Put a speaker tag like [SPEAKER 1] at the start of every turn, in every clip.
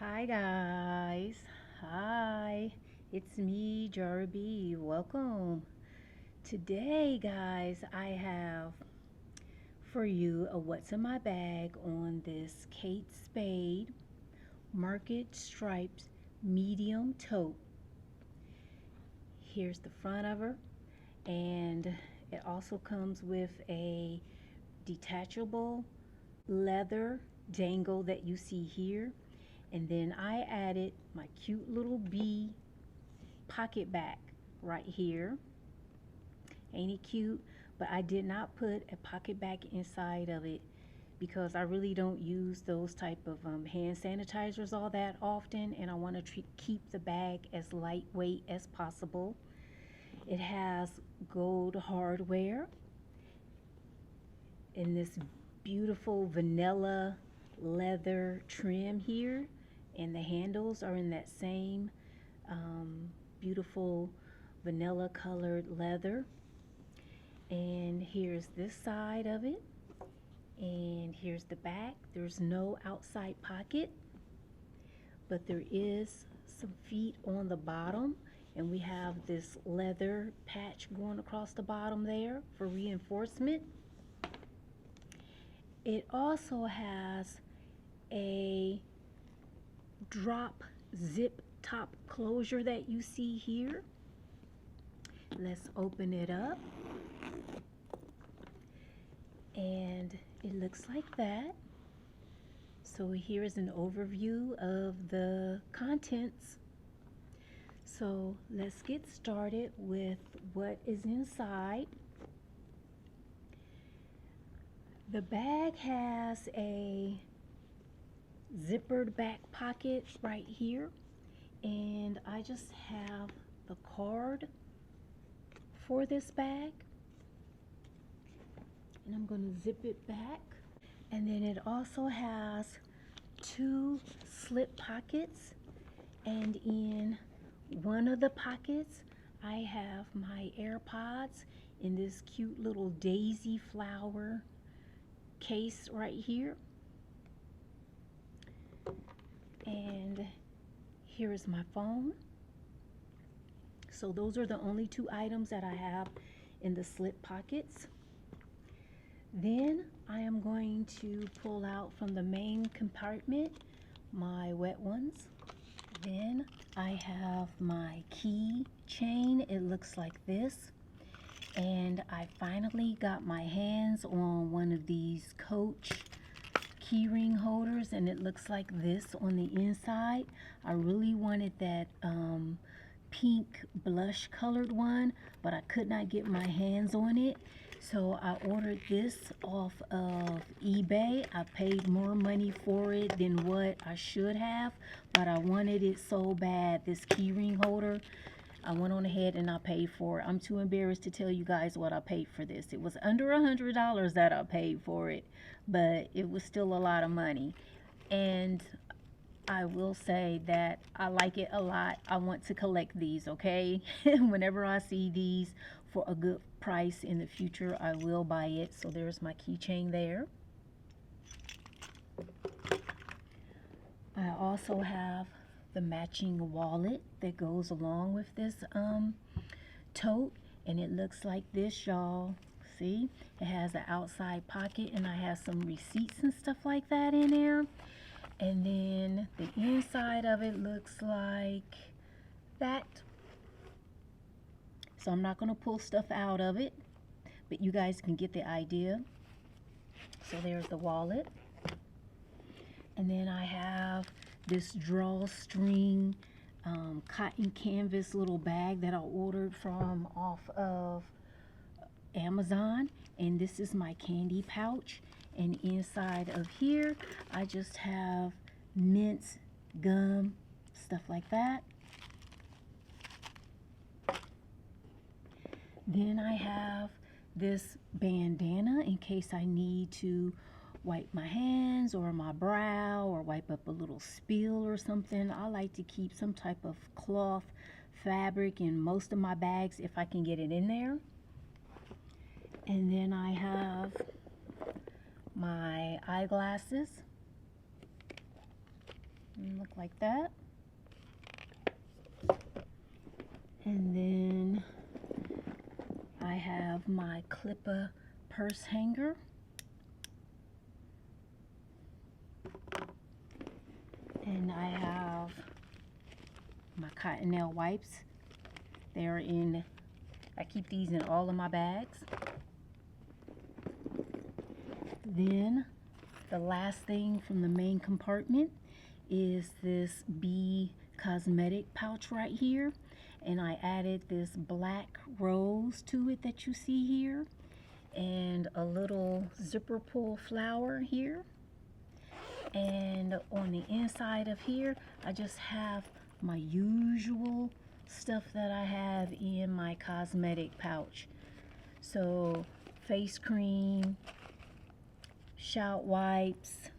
[SPEAKER 1] Hi guys, hi, it's me, Jara Bee. Welcome. Today, guys, I have for you a what's in my bag on this Kate Spade Market Stripes medium tote. Here's the front of her, and it also comes with a detachable leather dangle that you see here. And then I added my cute little bee pocket back right here. Ain't it cute? But I did not put a pocket back inside of it because I really don't use those type of hand sanitizers all that often, and I want to keep the bag as lightweight as possible. It has gold hardware in this beautiful vanilla leather trim here, and the handles are in that same beautiful vanilla colored leather. And here's this side of it, and here's the back. There's no outside pocket, but there is some feet on the bottom, and we have this leather patch going across the bottom there for reinforcement. It also has a drop zip top closure that you see here. Let's open it up, and it looks like that. So here is an overview of the contents. So let's get started with what is inside. The bag has a zippered back pocket right here, and I just have the card for this bag, and I'm going to zip it back. And then it also has two slip pockets, and in one of the pockets I have my AirPods in this cute little daisy flower case right here. And here is my phone. So those are the only two items that I have in the slip pockets. Then I am going to pull out from the main compartment my wet ones. Then I have my key chain. It looks like this. And I finally got my hands on one of these Coach keyring holders, and it looks like this on the inside. I really wanted that pink blush colored one, but I could not get my hands on it, so I ordered this off of eBay. I paid more money for it than what I should have, but I wanted it so bad, this keyring holder. I went on ahead and I paid for it. I'm too embarrassed to tell you guys what I paid for this. It was under $100 that I paid for it, but it was still a lot of money. And I will say that I like it a lot. I want to collect these, okay? Whenever I see these for a good price in the future, I will buy it. So there's my keychain there. I also have the matching wallet that goes along with this tote, and it looks like this, y'all. See, it has an outside pocket, and I have some receipts and stuff like that in there. And then the inside of it looks like that. So I'm not going to pull stuff out of it, but you guys can get the idea. So there's the wallet. And then I have this drawstring cotton canvas little bag that I ordered from off of Amazon. And this is my candy pouch. And inside of here, I just have mints, gum, stuff like that. Then I have this bandana in case I need to wipe my hands or my brow or wipe up a little spill or something. I like to keep some type of cloth fabric in most of my bags if I can get it in there. And then I have my eyeglasses. Look like that. And then I have my clipper purse hanger. And I have my cotton nail wipes. They're in, I keep these in all of my bags. Then the last thing from the main compartment is this Bee cosmetic pouch right here. And I added this black rose to it that you see here. And a little zipper pull flower here. And on the inside of here, I just have my usual stuff that I have in my cosmetic pouch. So face cream, shout wipes,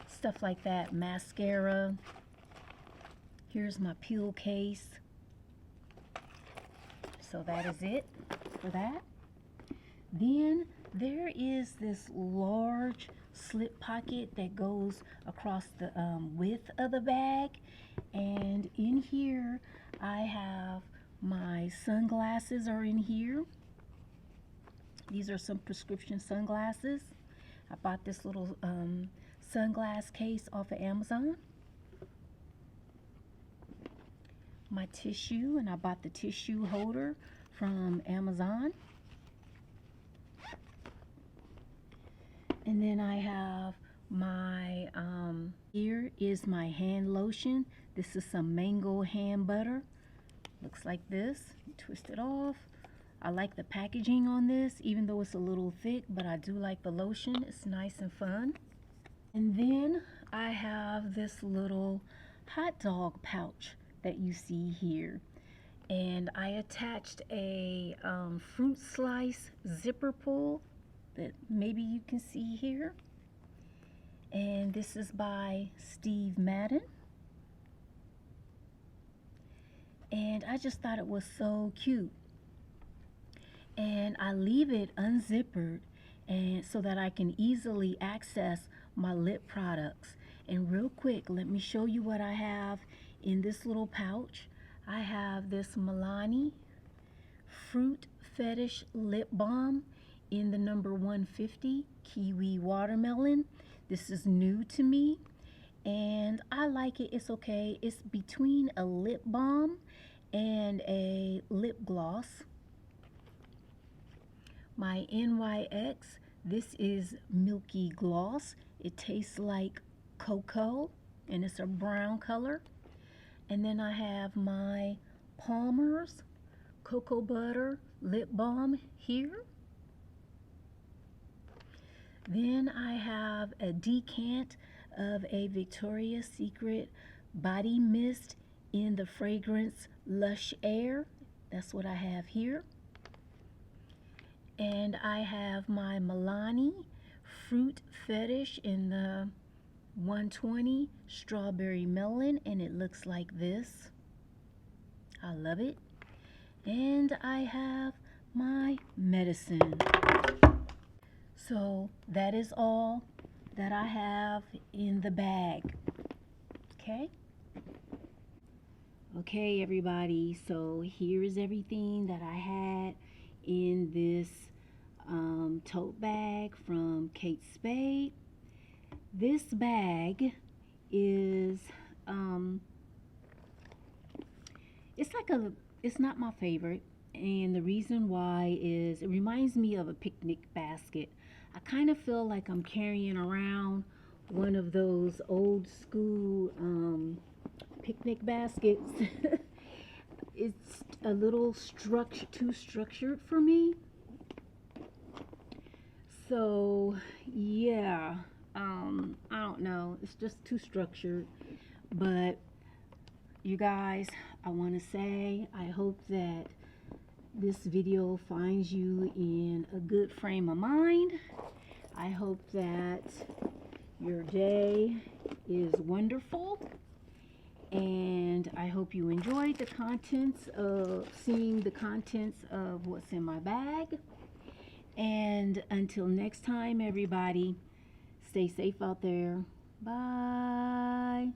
[SPEAKER 1] stuff like that, mascara. Here's my peel case. So that is it for that. Then there is this large slip pocket that goes across the width of the bag, and in here I have my sunglasses are in here. These are some prescription sunglasses. I bought this little sunglass case off of Amazon. My tissue, and I bought the tissue holder from Amazon. And then I have my, here is my hand lotion. This is some mango hand butter. Looks like this. Twist it off. I like the packaging on this, even though it's a little thick, but I do like the lotion. It's nice and fun. And then I have this little hot dog pouch that you see here. And I attached a fruit slice zipper pull that maybe you can see here. And this is by Steve Madden. And I just thought it was so cute. And I leave it unzippered and so that I can easily access my lip products. And real quick, let me show you what I have in this little pouch. I have this Milani Fruit Fetish Lip Balm in the number 150 Kiwi Watermelon. This is new to me and I like it. It's okay. It's between a lip balm and a lip gloss. My NYX, this is Milky Gloss. It tastes like cocoa and it's a brown color. And then I have my Palmer's Cocoa Butter Lip Balm here. Then I have a decant of a Victoria's Secret body mist in the fragrance Lush Air. That's what I have here. And I have my Milani Fruit Fetish in the 120 Strawberry Melon, and it looks like this. I love it. And I have my medicine. So that is all that I have in the bag. Okay? Okay, everybody. So here is everything that I had in this tote bag from Kate Spade. This bag is it's not my favorite, and the reason why is it reminds me of a picnic basket. I kind of feel like I'm carrying around one of those old school picnic baskets. It's a little too structured for me. So yeah, I don't know, it's just too structured. But you guys, I want to say I hope that this video finds you in a good frame of mind. I hope that your day is wonderful, and I hope you enjoyed the contents of seeing the contents of what's in my bag. And until next time, everybody, stay safe out there. Bye.